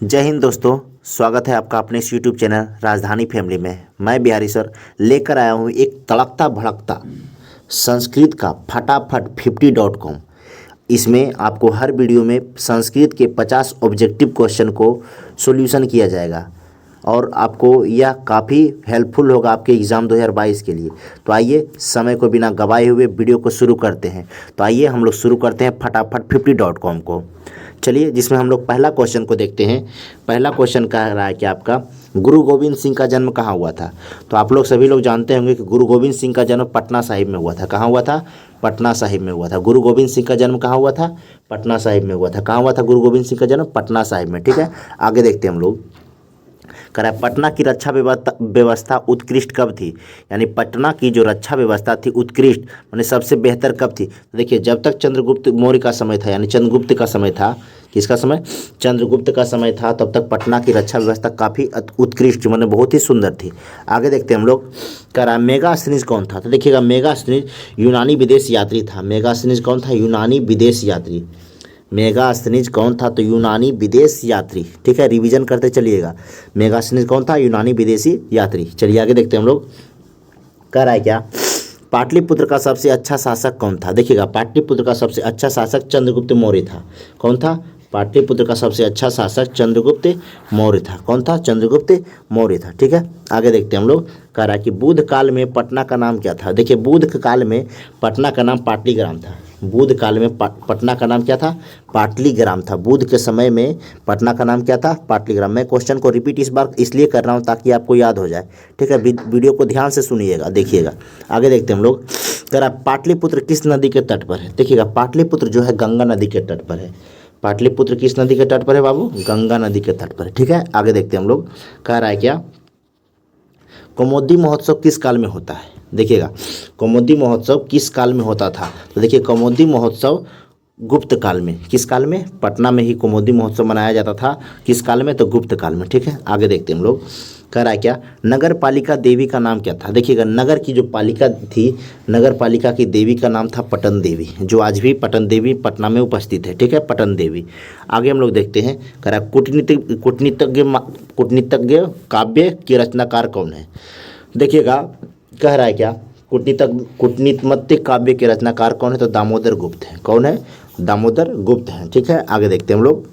जय हिंद दोस्तों। स्वागत है आपका अपने इस यूट्यूब चैनल राजधानी फैमिली में। मैं बिहारी सर लेकर आया हूँ एक तड़कता भड़कता संस्कृत का फटाफट 50.com। इसमें आपको हर वीडियो में संस्कृत के 50 ऑब्जेक्टिव क्वेश्चन को सॉल्यूशन किया जाएगा और आपको यह काफ़ी हेल्पफुल होगा आपके एग्ज़ाम 2022 के लिए। तो आइए समय को बिना गवाए हुए वीडियो को शुरू करते हैं। तो आइए हम लोग शुरू करते हैं फटाफट 50.com को। चलिए, जिसमें हम लोग पहला क्वेश्चन को देखते हैं। पहला क्वेश्चन कह रहा है कि आपका गुरु गोविंद सिंह का जन्म कहाँ हुआ था। तो आप लोग सभी लोग जानते होंगे कि गुरु गोविंद सिंह का जन्म पटना साहिब में हुआ था। कहाँ हुआ था? पटना साहिब में हुआ था। गुरु गोविंद सिंह का जन्म कहाँ हुआ था? पटना साहिब में हुआ था। कहाँ हुआ था गुरु गोविंद सिंह का जन्म? पटना साहिब में। ठीक है, आगे देखते हैं हम लोग। कह रहा है पटना की रक्षा व्यवस्था उत्कृष्ट कब थी। यानी पटना की जो रक्षा व्यवस्था थी उत्कृष्ट माने सबसे बेहतर कब थी। तो देखिए, जब तक चंद्रगुप्त मौर्य का समय था, यानी चंद्रगुप्त का समय था। किसका समय? चंद्रगुप्त का समय था। तब तक पटना की रक्षा व्यवस्था काफ़ी उत्कृष्ट माने बहुत ही सुंदर थी। आगे देखते हैं हम लोग। कह रहा है मेगास्थनीज कौन था। तो देखिएगा, मेगास्थनीज यूनानी विदेश यात्री था। मेगास्थनीज कौन था? यूनानी विदेश यात्री। मेगास्थनीज कौन था? तो यूनानी विदेश यात्री। ठीक है, रिवीजन करते चलिएगा। मेगास्थनीज कौन था? यूनानी विदेशी यात्री। चलिए आगे देखते हैं हम लोग। कह रहा है क्या पाटलिपुत्र का सबसे अच्छा शासक कौन था। देखिएगा, पाटलिपुत्र का सबसे अच्छा शासक चंद्रगुप्त मौर्य था। कौन था? पाटलिपुत्र का सबसे अच्छा शासक चंद्रगुप्त मौर्य था। कौन था? चंद्रगुप्त मौर्य था। ठीक है, आगे देखते हैं हम लोग। कह रहा है कि बुध काल में पटना का नाम क्या था। देखिए, बुध काल में पटना का नाम पाटलीग्राम था। बुध काल में पटना का नाम क्या था? पाटलीग्राम था। बुध के समय में पटना का नाम क्या था? पाटलीग्राम। मैं क्वेश्चन को रिपीट इस बार इसलिए कर रहा हूँ ताकि आपको याद हो जाए। ठीक है, वीडियो को ध्यान से सुनिएगा, देखिएगा। आगे देखते हैं हम लोग। कह रहा पाटलिपुत्र किस नदी के तट पर है। देखिएगा, पाटलिपुत्र जो है गंगा नदी के तट पर है। पाटलिपुत्र किस नदी के तट पर है बाबू? गंगा नदी के तट पर है। ठीक है, आगे देखते हैं हम लोग। कह रहा है क्या कौमुदी महोत्सव किस काल में होता है। देखिएगा, कौमुदी महोत्सव किस काल में होता था। तो देखिए, कौमुदी महोत्सव गुप्त काल में। किस काल में? पटना में ही कौमुदी महोत्सव मनाया जाता था। किस काल में? तो गुप्त काल में। ठीक है, आगे देखते हैं हम लोग। कह रहा है क्या नगर पालिका देवी का नाम क्या था। देखिएगा, नगर की जो पालिका थी, नगर पालिका की देवी का नाम था पटन देवी, जो आज भी पटन देवी पटना में उपस्थित है। ठीक है, पटन देवी। आगे हम लोग देखते हैं। कह रहा है कूटनीतिज्ञ काव्य के रचनाकार कौन है। देखिएगा, कह रहा है क्या कूटनीतिक काव्य के रचनाकार कौन है। तो दामोदर गुप्त है। कौन है? दामोदर गुप्त हैं। ठीक है, आगे देखते हैं हम लोग।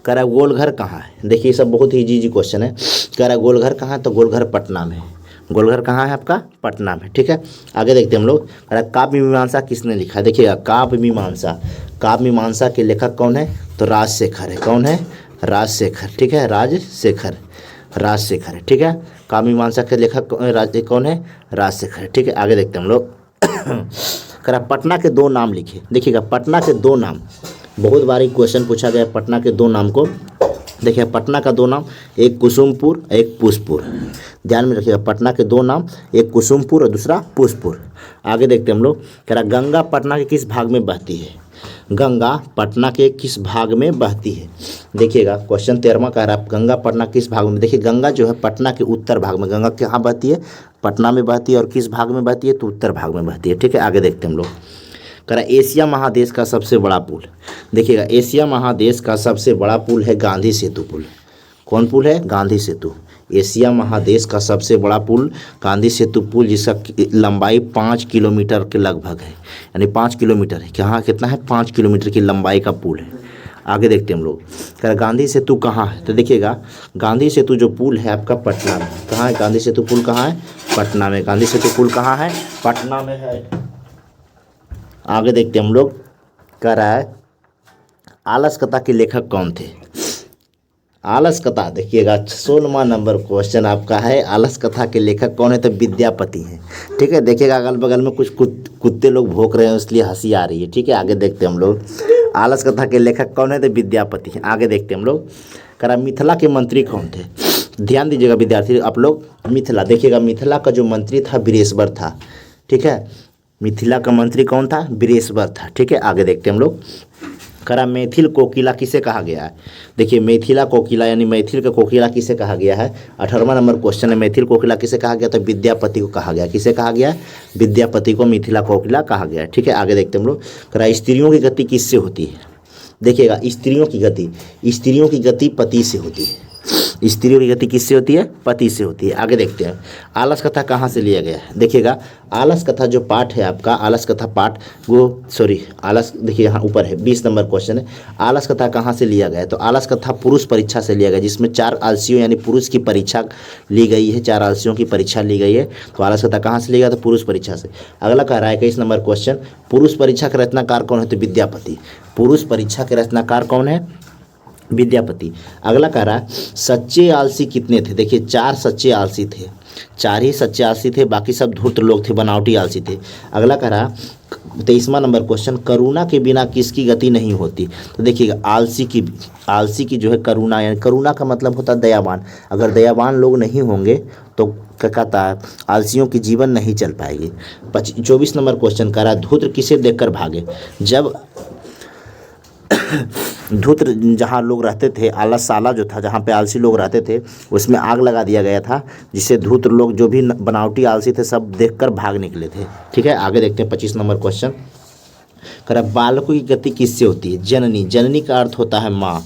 कह रहा है गोलघर कहाँ है। देखिए, सब बहुत ही इजी क्वेश्चन है। कह रहा है गोलघर कहाँ है। तो गोलघर पटना में है। गोलघर कहाँ है आपका? पटना में। ठीक है, आगे देखते हैं हम लोग। कह रहा है काव्य मीमांसा किसने लिखा है। देखिएगा, काव्य मीमांसा के लेखक कौन है। तो राजशेखर है। कौन है? राजशेखर। ठीक है, राजशेखर है। ठीक है, काव्य मीमांसा के लेखक कौन है? राजशेखर। ठीक है, आगे देखते हैं हम लोग। कह रहा पटना के दो नाम लिखे। देखिएगा, पटना के दो नाम बहुत बारी क्वेश्चन पूछा गया। पटना के दो नाम को देखिए, पटना का दो नाम, एक कुसुमपुर एक पुष्पपुर। ध्यान में रखिएगा, पटना के दो नाम, एक कुसुमपुर और दूसरा पुष्पपुर। आगे देखते हैं हम लोग। कह रहा गंगा पटना के किस भाग में बहती है। गंगा पटना के किस भाग में बहती है। देखिएगा, क्वेश्चन 13वां कह रहा है गंगा पटना किस भाग में। देखिए, गंगा जो है पटना के उत्तर भाग में। गंगा कहाँ बहती है? पटना में बहती है। और किस भाग में बहती है? तो उत्तर भाग में बहती है। ठीक है, आगे देखते हैं हम लोग। कह रहा एशिया महादेश का सबसे बड़ा पुल। देखिएगा, एशिया महादेश का सबसे बड़ा पुल है गांधी सेतु पुल। कौन पुल है? गांधी सेतु। एशिया महादेश का सबसे बड़ा पुल गांधी सेतु पुल, जिसका लंबाई 5 किलोमीटर के लगभग है। यानी 5 किलोमीटर है। कहाँ कितना है? 5 किलोमीटर की लंबाई का पुल है। आगे देखते हैं हम लोग। कह रहा गांधी सेतु कहाँ है। तो देखिएगा, गांधी सेतु जो पुल है आपका पटना में। कहाँ है गांधी सेतु पुल? कहाँ है? पटना में। गांधी सेतु पुल कहाँ है? पटना में है। आगे देखते हैं हम लोग। कह रहा है आलस कथा के लेखक कौन थे। आलस कथा, देखिएगा 16वां नंबर क्वेश्चन आपका है। आलस कथा के लेखक कौन है। तो विद्यापति हैं। ठीक है, देखिएगा, अगल बगल में कुछ कुत्ते लोग भौंक रहे हैं, इसलिए हंसी आ रही है। ठीक है, आगे देखते हैं हम लोग। आलस कथा के लेखक कौन है। तो विद्यापति हैं। आगे देखते हैं हम लोग। कह रहा मिथिला के मंत्री कौन थे। ध्यान दीजिएगा विद्यार्थी आप लोग। मिथिला, देखिएगा, मिथिला का जो मंत्री था बीरेश्वर था। ठीक है, मिथिला का मंत्री कौन था? बीरेश्वर था। ठीक है, आगे देखते हैं हम लोग। कह रहा मैथिल कोकिला किसे कहा गया है। देखिए, मैथिला कोकिला यानी मैथिल का कोकिला किसे कहा गया है। 18वां नंबर क्वेश्चन है। मैथिल कोकिला किसे कहा गया। तो विद्यापति को कहा गया। किसे कहा गया? विद्यापति को मिथिला कोकिला कहा गया। ठीक है, आगे देखते हैं हम लोग। कह रहा स्त्रियों की गति किससे होती है। देखिएगा, स्त्रियों की गति पति से होती है। स्त्रियों की गति किससे होती है? पति से होती है। आगे देखते हैं आलस कथा कहाँ से लिया गया है। देखिएगा, आलस कथा जो पाठ है आपका, आलस कथा पाठ आलस, देखिए यहाँ ऊपर है 20 नंबर क्वेश्चन है, आलस कथा कहाँ से लिया गया है? तो आलस कथा पुरुष परीक्षा से लिया गया, जिसमें 4 आलसियों यानी पुरुष की परीक्षा ली गई है, 4 आलसियों की परीक्षा ली गई है। तो आलस कथा कहाँ से लिया गया? तो पुरुष परीक्षा से। अगला कह रहा है 21 नंबर क्वेश्चन, पुरुष परीक्षा के रचनाकार कौन है? तो विद्यापति। पुरुष परीक्षा के रचनाकार कौन है? विद्यापति। अगला कह रहा है सच्चे आलसी कितने थे? देखिए 4 सच्चे आलसी थे, 4 ही सच्चे आलसी थे, बाकी सब धूर्त लोग थे, बनावटी आलसी थे। अगला कह रहा 23वां नंबर क्वेश्चन, करुणा के बिना किसकी गति नहीं होती? तो देखिएगा, आलसी की जो है करुणा, यानी करुणा का मतलब होता है दयावान। अगर दयावान लोग नहीं होंगे तो क्या कहता है, आलसियों की जीवन नहीं चल पाएगी। 24 नंबर क्वेश्चन कह रहा धूर्त किसे देखकर भागे? जब धूर्त जहाँ लोग रहते थे, आलसशाला जो था, जहाँ पे आलसी लोग रहते थे, उसमें आग लगा दिया गया था, जिससे धूर्त लोग जो भी बनावटी आलसी थे सब देखकर भाग निकले थे। ठीक है, आगे देखते हैं 25 नंबर क्वेश्चन। कह रहा बालकों की गति किससे होती है? जननी। जननी का अर्थ होता है माँ।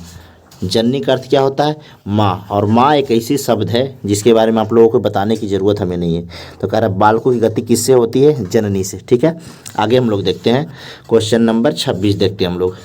जननी का अर्थ क्या होता है? माँ। और माँ एक ऐसी शब्द है जिसके बारे में आप लोगों को बताने की ज़रूरत हमें नहीं है। तो कह रहा बालकों की गति किससे होती है? जननी से। ठीक है, आगे हम लोग देखते हैं क्वेश्चन नंबर 26 देखते हैं हम लोग।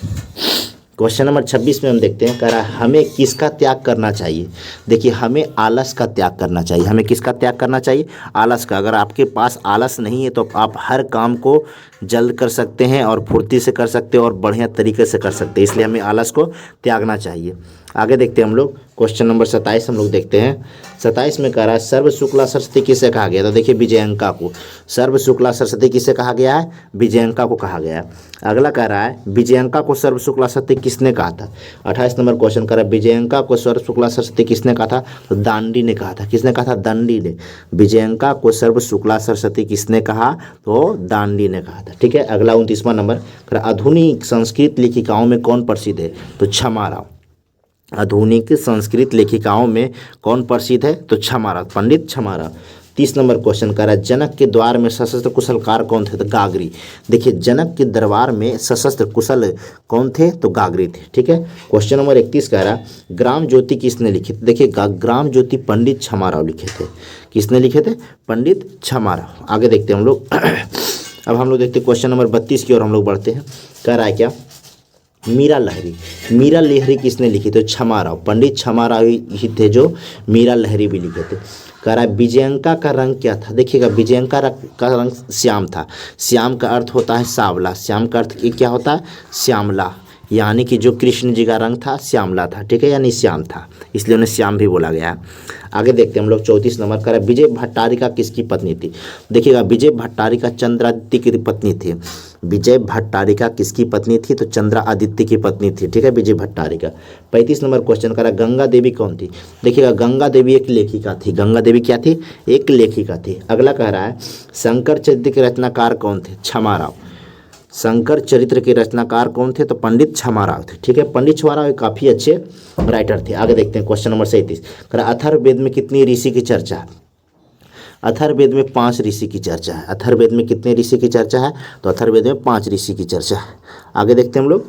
क्वेश्चन नंबर 26 में हम देखते हैं, कह रहा है हमें किसका त्याग करना चाहिए? देखिए, हमें आलस का त्याग करना चाहिए। हमें किसका त्याग करना चाहिए? आलस का। अगर आपके पास आलस नहीं है तो आप हर काम को जल्द कर सकते हैं और फुर्ती से कर सकते हैं और बढ़िया तरीके से कर सकते हैं, इसलिए हमें आलस को त्यागना चाहिए। आगे देखते हैं हम लोग क्वेश्चन नंबर 27 हम लोग देखते हैं। 27 में कह रहा है सर्व शुक्ला सरस्वती किसे कहा गया? तो देखिए विजयंका को। सर्व शुक्ला सरस्वती किसे कहा गया है? विजयंका को कहा गया है। अगला कह रहा है विजयंका को सर्व शुक्ला सरस्वती किसने कहा था? 28 नंबर क्वेश्चन कह रहा है विजयंका को सर्व शुक्ला सरस्वती किसने कहा था? तो दांडी ने कहा था। किसने कहा था? दांडी ने। विजयंका को सर्व शुक्ला सरस्वती किसने कहा? तो दांडी ने कहा था। ठीक है, अगला 29वां नंबर कह रहा आधुनिक संस्कृत लेखिकाओं में कौन प्रसिद्ध है? तो क्षमाराव। आधुनिक संस्कृत लेखिकाओं में कौन प्रसिद्ध है? तो क्षमाराव, पंडित क्षमाराव। 30 नंबर क्वेश्चन कह रहा है जनक के द्वार में सशस्त्र कुशलकार कौन थे? तो गागरी। देखिए, जनक के दरबार में सशस्त्र कुशल कौन थे? तो गागरी थे। ठीक है, क्वेश्चन नंबर 31 कह रहा ग्राम ज्योति किसने लिखी? देखिए, ग्राम ज्योति पंडित क्षमाराव लिखे थे। किसने लिखे थे? पंडित क्षमाराव। आगे देखते हैं हम लोग अब हम लोग देखते हैं क्वेश्चन नंबर 32 की ओर हम लोग बढ़ते हैं। कह रहा है क्या? मीरा लहरी। मीरा लहरी किसने लिखी? तो क्षमाराव। पंडित क्षमाराव ही थे जो मीरा लहरी भी लिखे थे। कह रहा है विजयंका का रंग क्या था? देखिएगा, विजयंका का रंग श्याम था। श्याम का अर्थ होता है सांवला। श्याम का अर्थ क्या होता है? श्यामला, यानी कि जो कृष्ण जी का रंग था श्यामला था। ठीक है, यानी श्याम था, इसलिए उन्हें श्याम भी बोला गया। आगे देखते हैं हम लोग 34 नंबर कह रहा है विजय भट्टारिका किसकी पत्नी थी? देखिएगा, विजय भट्टारिका चंद्रादित्य की पत्नी थी। विजय भट्टारिका किसकी पत्नी थी? तो चंद्रादित्य की पत्नी थी। ठीक है, विजय भट्टारिका। 35 नंबर क्वेश्चन कह रहा गंगा देवी कौन थी? देखिएगा, गंगा देवी एक लेखिका थी। गंगा देवी क्या थी? एक लेखिका थी। अगला कह रहा है शंकर चरित्र के रचनाकार कौन थे? क्षमाराव। शंकर चरित्र के रचनाकार कौन थे? तो पंडित क्षमाराव थे। ठीक है, पंडित क्षमाराव काफ़ी अच्छे राइटर थे। आगे देखते हैं क्वेश्चन नंबर 37 कह रहा अथर्ववेद में कितनी ऋषि की चर्चा है? अथर्ववेद में 5 ऋषि की चर्चा है। अथर्ववेद में कितने ऋषि की चर्चा है? तो अथर्ववेद में 5 ऋषि की चर्चा है। आगे देखते हैं हम लोग।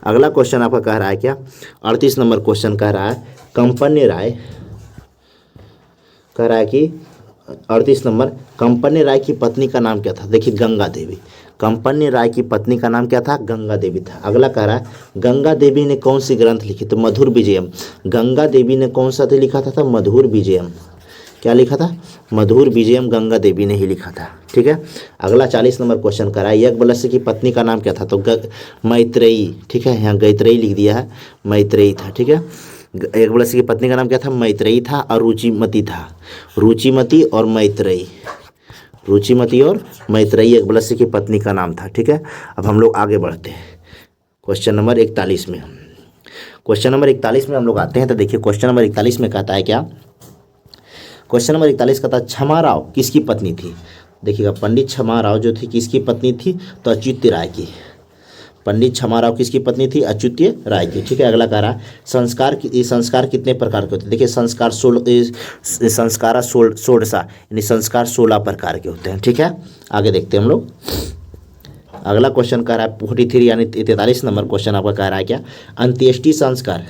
अगला क्वेश्चन आपका कह रहा है क्या? 38 नंबर क्वेश्चन कह रहा है कंपन्य राय कह रहा है कि 38 नंबर कंपन्य राय की पत्नी का नाम क्या था? देखिए, गंगा देवी। कंपन्य राय की पत्नी का नाम क्या था? गंगा देवी था। अगला कह रहा है गंगा देवी ने कौन सी ग्रंथ लिखी? तो मधुर विजयम। गंगा देवी ने कौन सा लिखा था? मधुर विजयम। क्या लिखा था? मधुर विजयम गंगा देवी ने ही लिखा था। ठीक है, अगला 40 नंबर क्वेश्चन करा याज्ञवल्क्य की पत्नी का नाम क्या था? तो मैत्रेयी। ठीक है, यहाँ गायत्रेयी लिख दिया है, मैत्रेयी था। ठीक है, याज्ञवल्क्य की पत्नी का नाम क्या था? मैत्रेयी था और रुचिमती था। रुचिमती और मैत्रेयी, रुचिमती और मैत्रेयी याज्ञवल्क्य की पत्नी का नाम था। ठीक है, अब हम लोग आगे बढ़ते हैं क्वेश्चन नंबर 41 में। क्वेश्चन नंबर 41 में हम लोग आते हैं। तो देखिए, क्वेश्चन नंबर 41 में कहता है क्या? क्वेश्चन नंबर 41 कहता है क्षमाराव किसकी पत्नी थी? देखिएगा, पंडित क्षमाराव जो थी किसकी पत्नी थी? तो अच्युत राय की। पंडित क्षमाराव किसकी पत्नी थी? अच्युत राय की। ठीक है, अगला कह रहा संस्कार कितने प्रकार के होते हैं? देखिए, संस्कार 16 यानी संस्कार 16 प्रकार के होते हैं। ठीक है, आगे देखते हैं हम लोग। अगला क्वेश्चन कह रहा है 43 यानी 43 नंबर क्वेश्चन आपका कह रहा है क्या, अंत्येष्टि संस्कार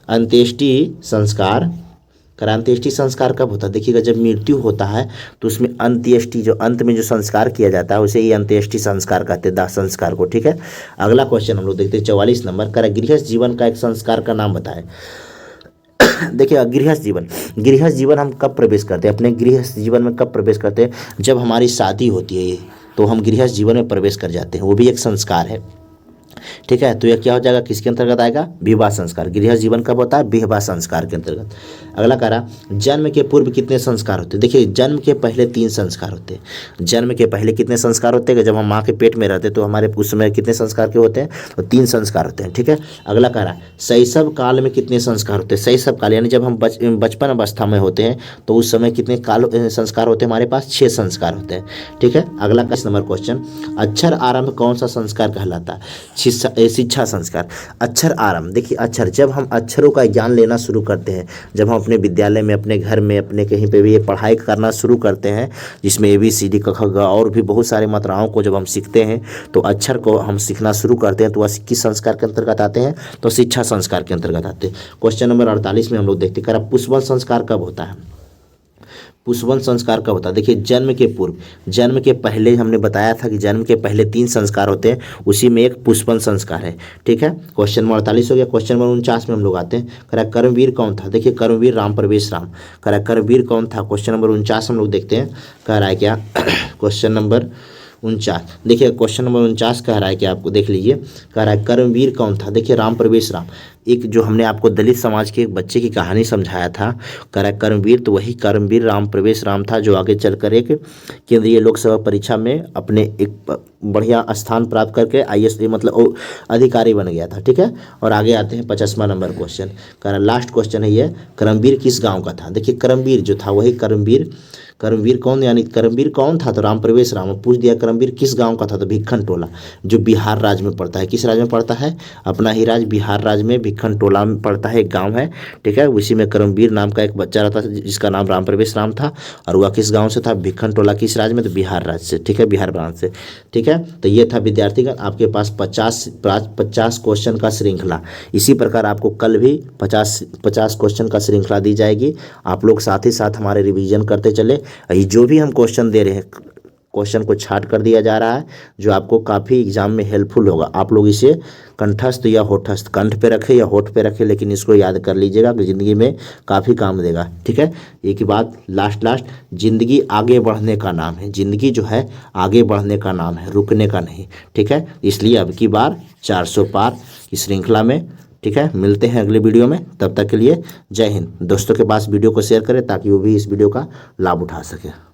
अंत्येष्टि संस्कार अंत्येष्टि संस्कार कब होता है? देखिएगा जब मृत्यु होता है तो उसमें अंत्येष्टि जो अंत में जो संस्कार किया जाता है उसे ही अंत्येष्टि संस्कार कहते हैं, दाह संस्कार को। ठीक है, अगला क्वेश्चन हम लोग देखते हैं 44 नंबर का, गृहस्थ जीवन का एक संस्कार का नाम बताएं। देखिए गृहस्थ जीवन हम कब प्रवेश करते हैं, अपने गृहस्थ जीवन में कब प्रवेश करते हैं? जब हमारी शादी होती है ये, तो हम गृहस्थ जीवन में प्रवेश कर जाते हैं, वो भी एक संस्कार है। ठीक है, तो यह क्या हो जाएगा, किसके अंतर्गत आएगा? विवाह संस्कार। गृहस्थ जीवन कब होता है? विवाह संस्कार के अंतर्गत। अगला कह रहा जन्म के पूर्व कितने संस्कार होते हैं? देखिए जन्म के पहले 3 संस्कार होते हैं। जन्म के पहले कितने संस्कार होते हैं? जब हम माँ के पेट में रहते तो हमारे उस समय कितने संस्कार के होते हैं? तो 3 संस्कार होते हैं। ठीक है, अगला कह रहा शैशव काल में कितने संस्कार होते हैं? शैशव काल यानी जब हम बचपन अवस्था में होते हैं तो उस समय कितने काल संस्कार होते हैं? हमारे पास 6 संस्कार होते हैं। ठीक है, अगला 10 नंबर क्वेश्चन, अक्षर आरंभ कौन सा संस्कार कहलाता है? शिक्षा संस्कार। अक्षर आरंभ, देखिए अक्षर, जब हम अक्षरों का ज्ञान लेना शुरू करते हैं, जब हम अपने विद्यालय में, अपने घर में, अपने कहीं पे भी ये पढ़ाई करना शुरू करते हैं, जिसमें ABCD क ख ग और भी बहुत सारे मात्राओं को जब हम सीखते हैं, तो अक्षर को हम सीखना शुरू करते हैं, तो वह किस संस्कार के अंतर्गत आते हैं? तो शिक्षा संस्कार के अंतर्गत आते हैं। क्वेश्चन नंबर 48 में हम लोग देखते हैं, पुष्पवत संस्कार कब होता है? पुष्पवत संस्कार कब होता है? देखिए जन्म के पूर्व, जन्म के पहले हमने बताया था कि जन्म के पहले 3 संस्कार होते हैं, उसी में एक पुष्पवत संस्कार है। ठीक है, क्वेश्चन नंबर 48 हो गया। क्वेश्चन नंबर 49 में हम लोग आते हैं, कह रहा कर्मवीर कौन था? देखिए कर्मवीर राम प्रवेश राम। कह रहा कर्मवीर कौन था? क्वेश्चन नंबर 49 हम लोग देखते हैं, कह रहा है क्या क्वेश्चन नंबर 49, देखिए क्वेश्चन नंबर 49 कह रहा है कि आपको देख लीजिए, कह रहा है कर्मवीर कौन था? देखिए राम प्रवेश राम, एक जो हमने आपको दलित समाज के एक बच्चे की कहानी समझाया था, कह रहा है कर्मवीर, तो वही कर्मवीर राम प्रवेश राम था जो आगे चलकर एक केंद्रीय लोकसभा परीक्षा में अपने एक बढ़िया स्थान प्राप्त करके IAS मतलब अधिकारी बन गया था। ठीक है, और आगे आते हैं 50वां नंबर क्वेश्चन, कह रहा लास्ट क्वेश्चन है ये, कर्मवीर किस गाँव का था? देखिए कर्मवीर जो था वही कर्मवीर कौन, यानी कर्मवीर कौन था? तो राम प्रवेश राम। पूछ दिया कर्मवीर किस गांव का था? तो भिक्खन टोला, जो बिहार राज्य में पड़ता है। किस राज्य में पड़ता है? अपना ही राज्य बिहार राज्य में भिक्खन टोला में पड़ता है, एक गांव है। ठीक है, उसी में कर्मवीर नाम का एक बच्चा रहता जिसका नाम राम प्रवेश राम था, और वह किस गाँव से था? भिक्खन टोला। किस राज्य में? तो बिहार राज्य से। ठीक है, बिहार प्रांत से। ठीक है, तो ये था विद्यार्थीगण आपके पास 50 क्वेश्चन का श्रृंखला। इसी प्रकार आपको कल भी 50 क्वेश्चन का श्रृंखला दी जाएगी। आप लोग साथ ही साथ हमारे रिवीजन करते चले। जो भी हम क्वेश्चन दे रहे हैं, क्वेश्चन को छाट कर दिया जा रहा है, जो आपको काफ़ी एग्जाम में हेल्पफुल होगा। आप लोग इसे कंठस्थ या होठस्थ, कंठ पे रखें या होठ पे रखें, लेकिन इसको याद कर लीजिएगा कि ज़िंदगी में काफ़ी काम देगा। ठीक है, एक ही बात लास्ट, ज़िंदगी आगे बढ़ने का नाम है। ज़िंदगी जो है आगे बढ़ने का नाम है, रुकने का नहीं। ठीक है, इसलिए अब की बार 400 पार की श्रृंखला में, ठीक है, मिलते हैं अगले वीडियो में। तब तक के लिए जय हिंद। दोस्तों के पास वीडियो को शेयर करें ताकि वो भी इस वीडियो का लाभ उठा सके।